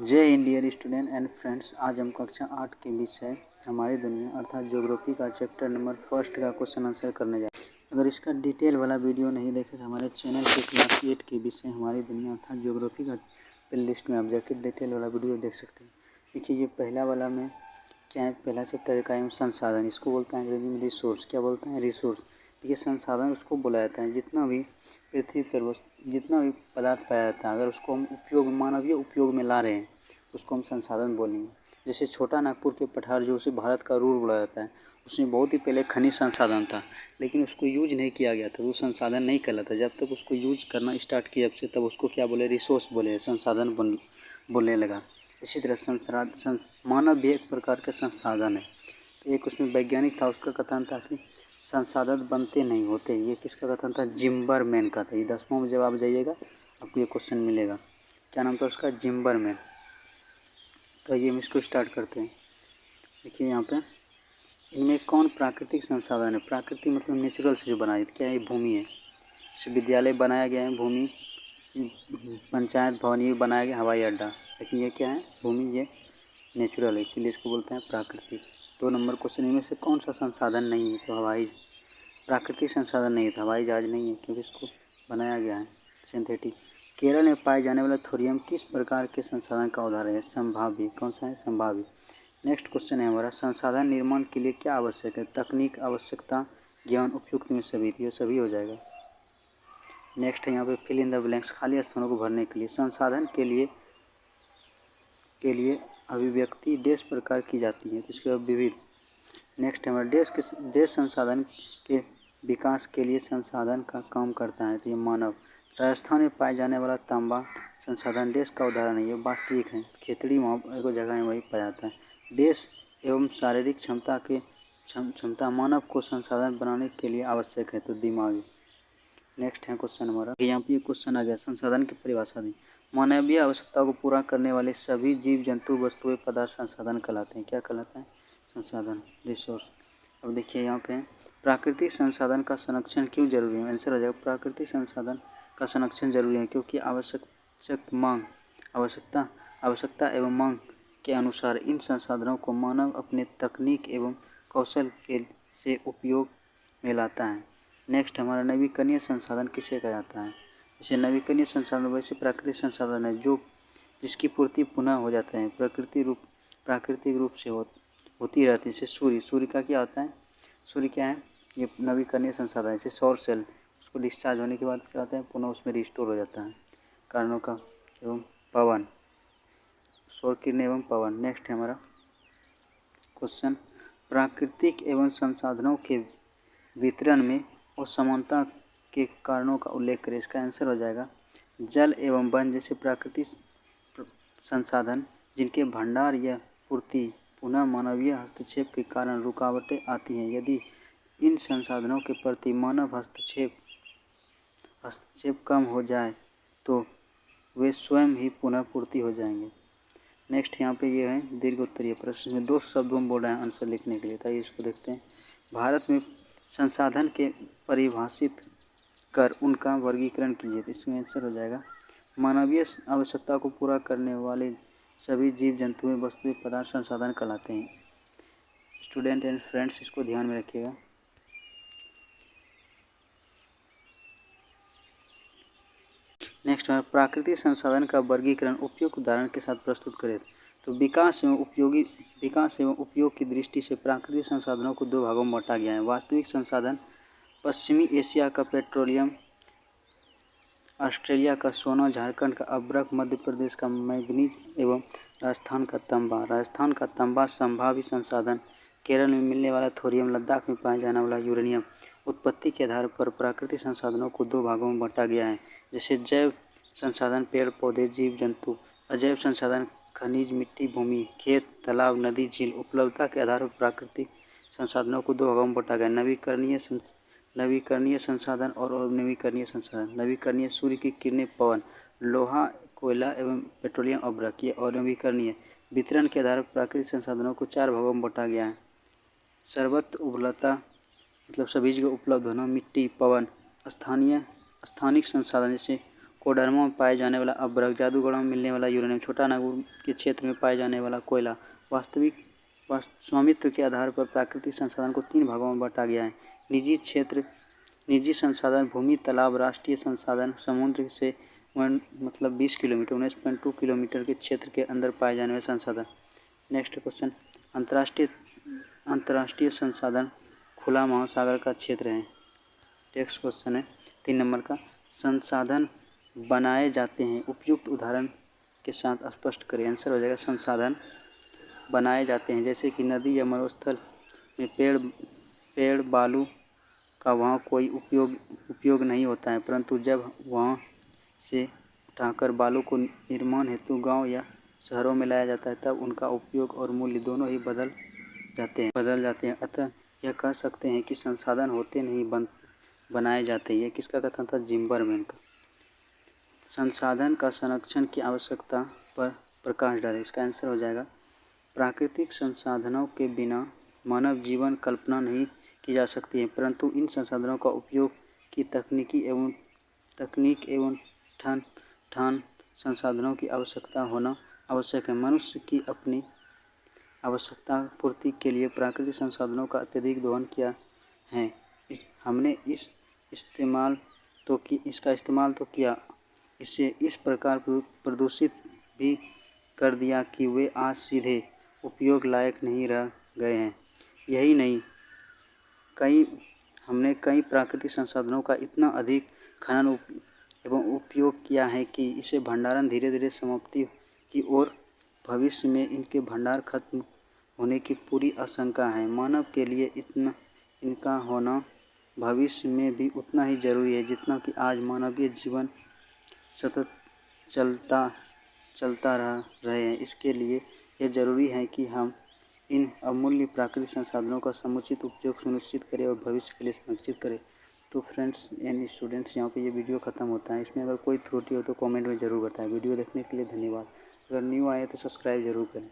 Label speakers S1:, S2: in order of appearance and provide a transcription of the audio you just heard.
S1: जय हिंद dear student and friends. आज हम कक्षा 8 के विषय हमारी दुनिया अर्थात ज्योग्राफी का चैप्टर नंबर 1 का क्वेश्चन आंसर करने जा रहे हैं। अगर इसका डिटेल वाला वीडियो नहीं देखे तो हमारे चैनल के क्लास 8 के विषय हमारी दुनिया अर्थात ज्योग्राफी का प्ले लिस्ट में आप जाकर डिटेल वाला वीडियो देख सकते हैं। देखिए ये पहला वाला में क्या है, पहला चैप्टर का है संसाधन। इसको बोलते हैं अंग्रेजी में रिसोर्स। क्या बोलते हैं? रिसोर्स। देखिए संसाधन उसको बोला जाता है जितना भी पृथ्वी पर जितना भी पदार्थ पाया जाता है, अगर उसको हम मानवीय उपयोग में ला रहे हैं तो उसको हम संसाधन बोलेंगे। जैसे छोटा नागपुर के पठार जो उसे भारत का रूर बोला जाता है, उसमें बहुत ही पहले खनिज संसाधन था, लेकिन उसको यूज नहीं किया गया था, वो संसाधन नहीं कहलाता। जब तक उसको यूज करना स्टार्ट किया जब से, तब उसको क्या बोले? रिसोर्स बोले, संसाधन बोलने लगा। इसी तरह मानव भी एक प्रकार का संसाधन है। तो एक उसमें वैज्ञानिक था, उसका कथन था कि संसाधन बनते नहीं होते। ये किसका कथन था? जिम्बरमैन का था। ये 10वां में जब आप जाइएगा आपको ये क्वेश्चन मिलेगा। क्या नाम था उसका? जिम्बरमैन। तो ये हम इसको स्टार्ट करते हैं। देखिए यहाँ पे इनमें कौन प्राकृतिक संसाधन है? प्राकृतिक मतलब नेचुरल से जो बनाए, क्या है? भूमि है। विश्वविद्यालय बनाया गया है, भूमि। पंचायत भवन ये बनाया गया, हवाई अड्डा। लेकिन ये क्या है? भूमि, ये नेचुरल है, इसीलिए इसको बोलते हैं प्राकृतिक। 2 नंबर क्वेश्चन, इनमें से कौन सा संसाधन नहीं है? तो हवाई प्राकृतिक संसाधन नहीं है, तो हवाई जहाज नहीं है, क्योंकि इसको बनाया गया है सिंथेटिक। केरल में पाए जाने वाला थोरियम किस प्रकार के संसाधन का उदाहरण है? संभाव्य। कौन सा है? संभाव्य। नेक्स्ट क्वेश्चन है हमारा, संसाधन निर्माण के लिए क्या आवश्यक है? तकनीक, आवश्यकता, ज्ञान, उपयुक्त में सभी। ये सभी हो जाएगा। नेक्स्ट है यहाँ पे फिल इन द ब्लैंक्स, खाली स्थानों को भरने के लिए। संसाधन के लिए अभिव्यक्ति देश प्रकार की जाती है, तो इसके विविध। नेक्स्ट है हमारा, देश संसाधन के विकास के लिए संसाधन का काम करता है, तो ये मानव। राजस्थान में पाए जाने वाला तांबा संसाधन देश का उदाहरण है, ये वास्तविक है। खेतड़ी वहाँ एक जगह है, वही पाया जाता है। देश एवं शारीरिक क्षमता मानव को संसाधन बनाने के लिए आवश्यक है, तो दिमागी। नेक्स्ट है क्वेश्चन हमारा, यहाँ पे क्वेश्चन आ गया, संसाधन की परिभाषा दी। मानवीय आवश्यकता को पूरा करने वाले सभी जीव जंतु वस्तुएं पदार्थ संसाधन कहलाते हैं। क्या कहलाते हैं? संसाधन, रिसोर्स। अब देखिए यहाँ पे प्राकृतिक संसाधन का संरक्षण क्यों जरूरी है? आंसर हो जाएगा, प्राकृतिक संसाधन का संरक्षण जरूरी है क्योंकि आवश्यकता एवं मांग के अनुसार इन संसाधनों को मानव अपने तकनीक एवं कौशल से उपयोग में लाता है। नेक्स्ट हमारा, नवीकरणीय संसाधन किसे कहा जाता है? जैसे नवीकरणीय संसाधन वैसे प्राकृतिक संसाधन है जो जिसकी पूर्ति पुनः हो जाते हैं, प्राकृतिक रूप से होती रहती है। जैसे सूर्य का क्या होता है? सूर्य क्या है? ये नवीकरणीय संसाधन है। जैसे सौर सेल, उसको डिस्चार्ज होने के बाद क्या होता है? पुनः उसमें रिस्टोर हो जाता है, कारणों का। एवं पवन, सौर किरण एवं पवन। नेक्स्ट है हमारा क्वेश्चन, प्राकृतिक एवं संसाधनों के वितरण में असमानता के कारणों का उल्लेख करें। इसका आंसर हो जाएगा, जल एवं वन जैसे प्राकृतिक संसाधन जिनके भंडार या पूर्ति पुनः मानवीय हस्तक्षेप के कारण रुकावटें आती हैं। यदि इन संसाधनों के प्रति मानव हस्तक्षेप कम हो जाए तो वे स्वयं ही पुनः पूर्ति हो जाएंगे। नेक्स्ट यहाँ पे ये है दीर्घ उत्तरीय प्रश्न में 2 शब्दों में बोल रहे हैं आंसर लिखने के लिए, ताकि इसको देखते हैं। भारत में संसाधन के परिभाषित कर उनका वर्गीकरण कीजिए, तो इसमें आंसर हो जाएगा, मानवीय आवश्यकता को पूरा करने वाले सभी जीव जंतुएं वस्तुएं पदार्थ संसाधन कहलाते हैं। स्टूडेंट एंड फ्रेंड्स, इसको ध्यान में रखिएगा। नेक्स्ट है प्राकृतिक संसाधन का वर्गीकरण उपयुक्त उदाहरण के साथ प्रस्तुत करें। तो विकास एवं उपयोग की दृष्टि से प्राकृतिक संसाधनों को 2 भागों में बांटा गया है। वास्तविक संसाधन, पश्चिमी एशिया का पेट्रोलियम, ऑस्ट्रेलिया का सोना, झारखंड का अभ्रक, मध्य प्रदेश का मैंगनीज एवं राजस्थान का तांबा। राजस्थान का तांबा संभावित संसाधन, केरल में मिलने वाला थोरियम, लद्दाख में पाया जाने वाला यूरेनियम। उत्पत्ति के आधार पर प्राकृतिक संसाधनों को 2 भागों में बांटा गया है, जैसे जैव संसाधन पेड़ पौधे जीव जंतु, अजैव संसाधन खनिज मिट्टी भूमि खेत तालाब नदी झील। उपलब्धता के आधार पर प्राकृतिक संसाधनों को 2 भागों में बांटा गया, नवीकरणीय संसाधन और अनवीकरणीय संसाधन। नवीकरणीय सूर्य की किरणें, पवन, लोहा, कोयला एवं पेट्रोलियम अभ्रक। ये अनवीकरणीय। वितरण के आधार पर प्राकृतिक संसाधनों को 4 भागों में बांटा गया है, सर्वत्र उपलब्धता मतलब सभी जगह उपलब्ध होना, मिट्टी, पवन, स्थानिक संसाधन जैसे कोडरमा में पाए जाने वाला अभ्रक, जादूगढ़ में मिलने वाला यूरेनियम, छोटा नागपुर के क्षेत्र में पाए जाने वाला कोयला। वास्तविक स्वामित्व के आधार पर प्राकृतिक संसाधन को 3 भागों में बांटा गया है। निजी संसाधन, भूमि, तालाब। राष्ट्रीय संसाधन, समुद्र से 20 किलोमीटर 19.2 किलोमीटर के क्षेत्र के अंदर पाए जाने वाले संसाधन। नेक्स्ट क्वेश्चन, अंतर्राष्ट्रीय संसाधन खुला महासागर का क्षेत्र है। नेक्स्ट क्वेश्चन है 3 नंबर का, संसाधन बनाए जाते हैं, उपयुक्त उदाहरण के साथ स्पष्ट करें। आंसर हो जाएगा संसाधन बनाए जाते हैं, जैसे कि नदी या मरुस्थल में पेड़ बालू का वहाँ कोई उपयोग नहीं होता है, परंतु जब वहाँ से उठाकर बालू को निर्माण हेतु गांव या शहरों में लाया जाता है तब उनका उपयोग और मूल्य दोनों ही बदल जाते हैं। अतः यह कह सकते हैं कि संसाधन होते नहीं बनाए जाते। ये किसका कथन था? जिम्बरमैन का। संसाधन का संरक्षण की आवश्यकता पर प्रकाश डालें। इसका आंसर हो जाएगा प्राकृतिक संसाधनों के बिना मानव जीवन कल्पना नहीं की जा सकती है, परंतु इन संसाधनों का उपयोग की तकनीक एवं ठान संसाधनों की आवश्यकता होना आवश्यक है। मनुष्य की अपनी आवश्यकता पूर्ति के लिए प्राकृतिक संसाधनों का अत्यधिक दोहन किया है। हमने इसका इस्तेमाल तो किया, इसे इस प्रकार प्रदूषित भी कर दिया कि वे आज सीधे उपयोग लायक नहीं रह गए हैं। यही नहीं, हमने कई प्राकृतिक संसाधनों का इतना अधिक खनन एवं उपयोग किया है कि इसे भंडारण धीरे धीरे समाप्ति की ओर, भविष्य में इनके भंडार खत्म होने की पूरी आशंका है। मानव के लिए इनका होना भविष्य में भी उतना ही जरूरी है जितना कि आज मानवीय जीवन सतत चलता रहे हैं। इसके लिए यह जरूरी है कि हम इन अमूल्य प्राकृतिक संसाधनों का समुचित उपयोग सुनिश्चित करें और भविष्य के लिए संरक्षित करें। तो फ्रेंड्स एंड स्टूडेंट्स, यहाँ पे ये वीडियो ख़त्म होता है। इसमें अगर कोई त्रुटि हो तो कमेंट में ज़रूर बताएं। वीडियो देखने के लिए धन्यवाद। अगर न्यू आए तो सब्सक्राइब जरूर करें।